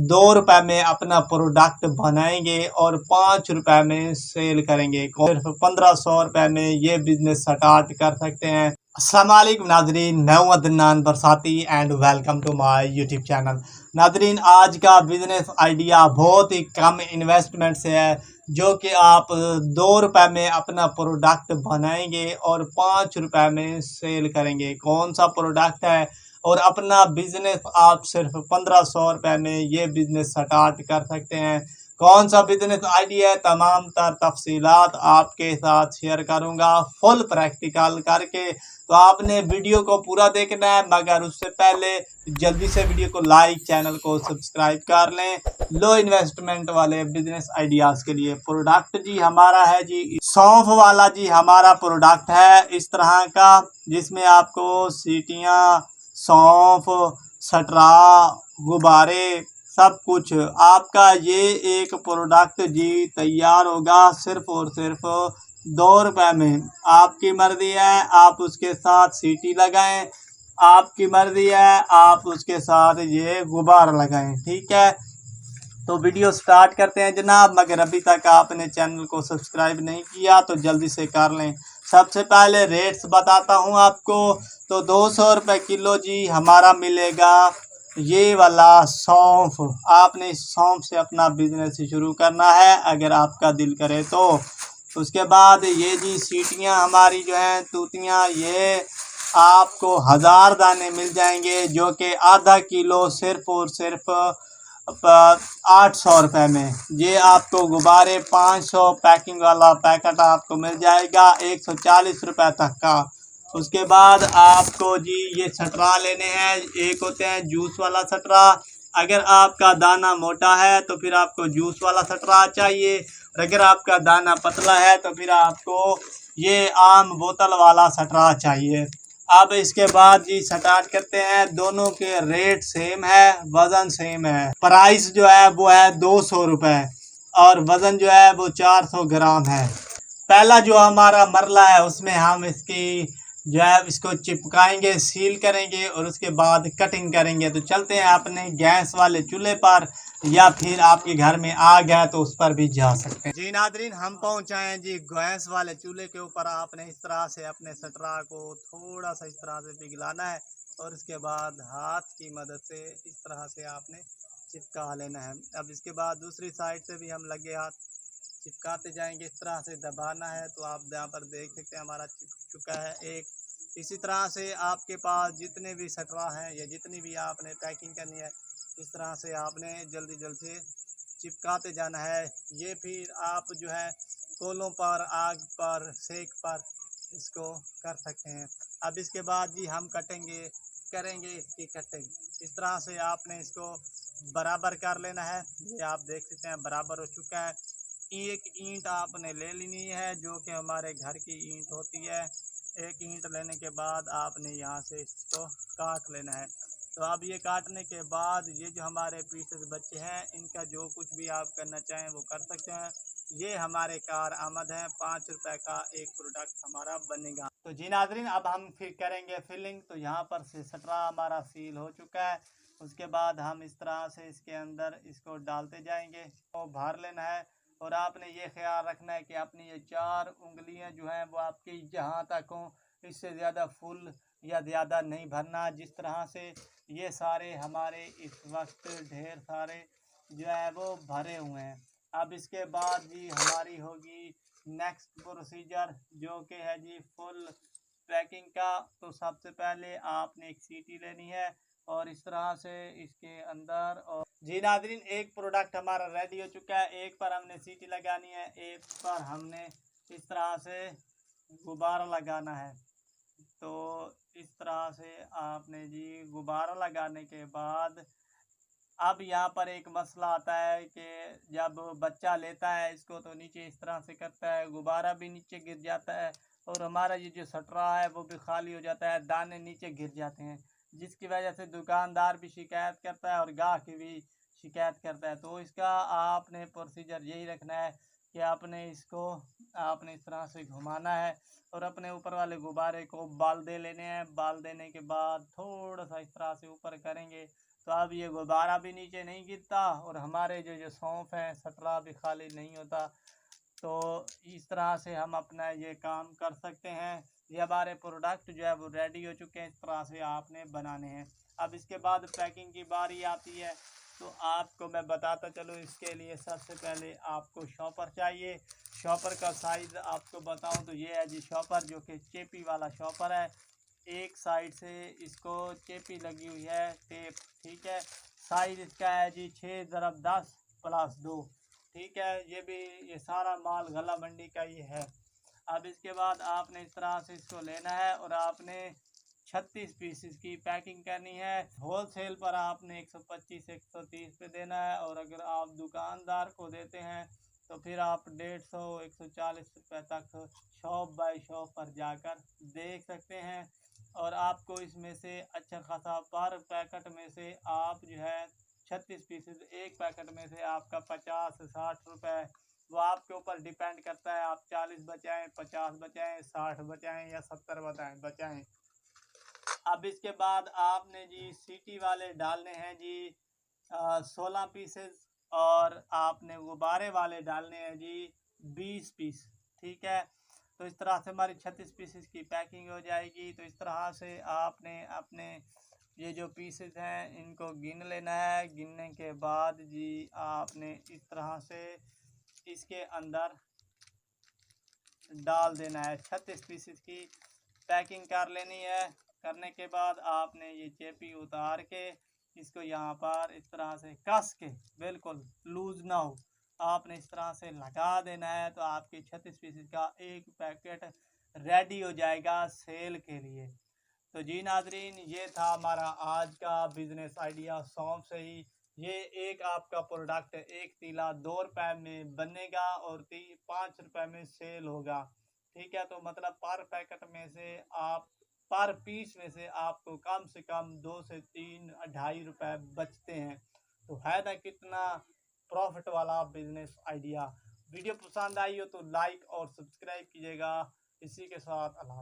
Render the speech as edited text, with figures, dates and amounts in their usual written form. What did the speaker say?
₹2 में अपना प्रोडक्ट बनाएंगे और ₹5 में सेल करेंगे। सिर्फ ₹1500 में ये बिजनेस स्टार्ट कर सकते हैं। अस्सलाम वालेकुम नाजरीन, मैं हूं Adnan Barsati and welcome to my YouTube channel. नाजरीन, आज का बिजनेस आइडिया बहुत ही कम इन्वेस्टमेंट से है, जो कि आप ₹2 में अपना प्रोडक्ट बनाएंगे और ₹5 में सेल करेंगे। कौन सा प्रोडक्ट है और अपना बिजनेस आप सिर्फ ₹1500 में ये बिजनेस स्टार्ट कर सकते हैं। कौन सा बिजनेस आइडिया है, तमाम तर तफसीलात आपके साथ शेयर करूंगा फुल प्रैक्टिकल करके। तो आपने वीडियो को पूरा देखना है, मगर उससे पहले जल्दी से वीडियो को लाइक, चैनल को सब्सक्राइब कर लें। लो इन्वेस्टमेंट वाले बिजनेस आइडियाज़ के लिए प्रोडक्ट जी हमारा है जी सौंफ वाला। जी हमारा प्रोडक्ट है इस तरह का, जिसमें आपको सीटियाँ, सौंफ, सटरा, गुब्बारे, सब कुछ आपका ये एक प्रोडक्ट जी तैयार होगा सिर्फ और सिर्फ ₹2 में। आपकी मर्जी है, आप उसके साथ सीटी लगाएं, आपकी मर्जी है, आप उसके साथ ये गुब्बारा लगाएं। ठीक है, तो वीडियो स्टार्ट करते हैं जनाब। मगर अभी तक आपने चैनल को सब्सक्राइब नहीं किया तो जल्दी से कर लें। सबसे पहले रेट्स बताता हूं आपको। तो ₹200 किलो जी हमारा मिलेगा ये वाला सौंफ। आपने इस सौंफ से अपना बिजनेस शुरू करना है अगर आपका दिल करे तो। उसके बाद ये जी सीटियां हमारी जो हैं तूतियां, ये आपको 1000 दाने मिल जाएंगे, जो कि आधा किलो सिर्फ और सिर्फ ₹800 में। ये आपको गुब्बारे 500 पैकिंग वाला पैकेट आपको मिल जाएगा ₹140 तक का। उसके बाद आपको जी ये सटरा लेने हैं। एक होते हैं जूस वाला सटरा। अगर आपका दाना मोटा है तो फिर आपको जूस वाला सटरा चाहिए, और अगर आपका दाना पतला है तो फिर आपको ये आम बोतल वाला सटरा चाहिए। अब इसके बाद जी स्टार्ट करते हैं। दोनों के रेट सेम है, वजन सेम है। प्राइस जो है वो है ₹200 और वजन जो है वो 400 ग्राम है। पहला जो हमारा मरला है उसमें हम इसकी जो है इसको चिपकाएंगे, सील करेंगे और उसके बाद कटिंग करेंगे। तो चलते हैं अपने गैस वाले चूल्हे पर, या फिर आपके घर में आग है तो उस पर भी जा सकते हैं। जी नादरीन, हम पहुंचाए हैं जी गैस वाले चूल्हे के ऊपर। आपने इस तरह से अपने सटरा को थोड़ा सा इस तरह से पिघलाना है और उसके बाद हाथ की मदद से इस तरह से आपने चिपका लेना है। अब इसके बाद दूसरी साइड से भी हम लगे हाथ चिपकाते जाएंगे। इस तरह से दबाना है। तो आप यहाँ पर देख सकते हैं हमारा चिपक चुका है एक। इसी तरह से आपके पास जितने भी सटरा हैं या जितनी भी आपने पैकिंग करनी है, इस तरह से आपने जल्दी जल्दी से चिपकाते जाना है। ये फिर आप जो है कोलों पर, आग पर, सेक पर इसको कर सकते हैं। अब इसके बाद जी हम करेंगे इसकी कटिंग। इस तरह से आपने इसको बराबर कर लेना है। ये आप देख सकते हैं बराबर हो चुका है। एक ईंट आपने ले लेनी है, जो कि हमारे घर की ईंट होती है। एक ईंट लेने के बाद आपने यहाँ से इसको काट लेना है। तो अब ये काटने के बाद ये जो हमारे पीसेस बचे हैं, इनका जो कुछ भी आप करना चाहें वो कर सकते हैं। ये हमारे कार आमद है। ₹5 का एक प्रोडक्ट हमारा बनेगा। तो जी नाजरीन, अब हम फिर करेंगे फिलिंग। तो यहाँ पर से सटरा हमारा सील हो चुका है। उसके बाद हम इस तरह से इसके अंदर इसको डालते जाएंगे और भर लेना है। और आपने ये ख्याल रखना है कि अपनी ये 4 उंगलियां जो हैं वो आपकी जहाँ तक हों, इससे ज़्यादा फुल या ज़्यादा नहीं भरना। जिस तरह से ये सारे हमारे इस वक्त ढेर सारे जो है वो भरे हुए हैं। अब इसके बाद जी हमारी होगी नेक्स्ट प्रोसीजर, जो कि है जी फुल पैकिंग का। तो सबसे पहले आपने एक सीटी लेनी है और इस तरह से इसके अंदर। और जी नादरीन, एक प्रोडक्ट हमारा रेडी हो चुका है। एक पर हमने सीटी लगानी है, एक पर हमने इस तरह से गुब्बारा लगाना है। तो इस तरह से आपने जी गुब्बारा लगाने के बाद अब यहाँ पर एक मसला आता है कि जब बच्चा लेता है इसको तो नीचे इस तरह से करता है, गुब्बारा भी नीचे गिर जाता है और हमारा ये जो सटरा है वो भी खाली हो जाता है, दाने नीचे गिर जाते हैं, जिसकी वजह से दुकानदार भी शिकायत करता है और गाहक भी शिकायत करता है। तो इसका आपने प्रोसीजर यही रखना है कि आपने इस तरह से घुमाना है और अपने ऊपर वाले गुब्बारे को बाल दे लेने हैं। बाल देने के बाद थोड़ा सा इस तरह से ऊपर करेंगे तो अब ये गुब्बारा भी नीचे नहीं गिरता और हमारे जो सौंफ है सटरा भी खाली नहीं होता। तो इस तरह से हम अपना ये काम कर सकते हैं। ये हमारे प्रोडक्ट जो है वो रेडी हो चुके हैं, इस तरह से आपने बनाने हैं। अब इसके बाद पैकिंग की बारी आती है, तो आपको मैं बताता चलूँ। इसके लिए सबसे पहले आपको शॉपर चाहिए। शॉपर का साइज़ आपको बताऊं तो ये है जी शॉपर, जो कि चेपी वाला शॉपर है। एक साइड से इसको चेपी लगी हुई है टेप, ठीक है। साइज़ इसका है जी 6x10+2, ठीक है। ये सारा माल गला मंडी का ही है। अब इसके बाद आपने इस तरह से इसको लेना है और आपने 36 पीसेस की पैकिंग करनी है। होलसेल पर आपने 125-130 पे देना है, और अगर आप दुकानदार को देते हैं तो फिर आप 150-140 रुपये तक शॉप बाय शॉप पर जाकर देख सकते हैं। और आपको इसमें से अच्छा खासा पर पैकेट में से आप जो है 36 पीसेस, एक पैकेट में से आपका 50-60 रुपये, वो आपके ऊपर डिपेंड करता है। आप 40 बचाएँ, 50 बचाएँ, 60 बचाएँ या 70 बचाएँ। अब इसके बाद आपने जी सीटी वाले डालने हैं जी 16 पीसेस, और आपने गुब्बारे वाले डालने हैं जी 20 पीस, ठीक है। तो इस तरह से हमारी 36 पीसेस की पैकिंग हो जाएगी। तो इस तरह से आपने अपने ये जो पीसेस हैं इनको गिन लेना है। गिनने के बाद जी आपने इस तरह से इसके अंदर डाल देना है। 36 पीसेस की पैकिंग कर लेनी है। करने के बाद आपने ये चेपी उतार के इसको यहाँ पर इस तरह से कस के, बिल्कुल लूज ना हो, आपने इस तरह से लगा देना है। तो आपकी 36 पीसेस का एक पैकेट रेडी हो जाएगा सेल के लिए। तो जी नाजरीन, ये था हमारा आज का बिजनेस आइडिया सौंफ से ही। ये एक आपका प्रोडक्ट 1 तीला 2 रुपए में बनेगा और 5 रुपए में सेल होगा, ठीक है। तो मतलब पर पैकेट में से आप, पर पीस में से आपको कम से कम 2 से 3 2.5 रुपए बचते हैं। तो है ना कितना प्रॉफिट वाला बिजनेस आइडिया। वीडियो पसंद आई हो तो लाइक और सब्सक्राइब कीजिएगा। इसी के साथ अल्लाह।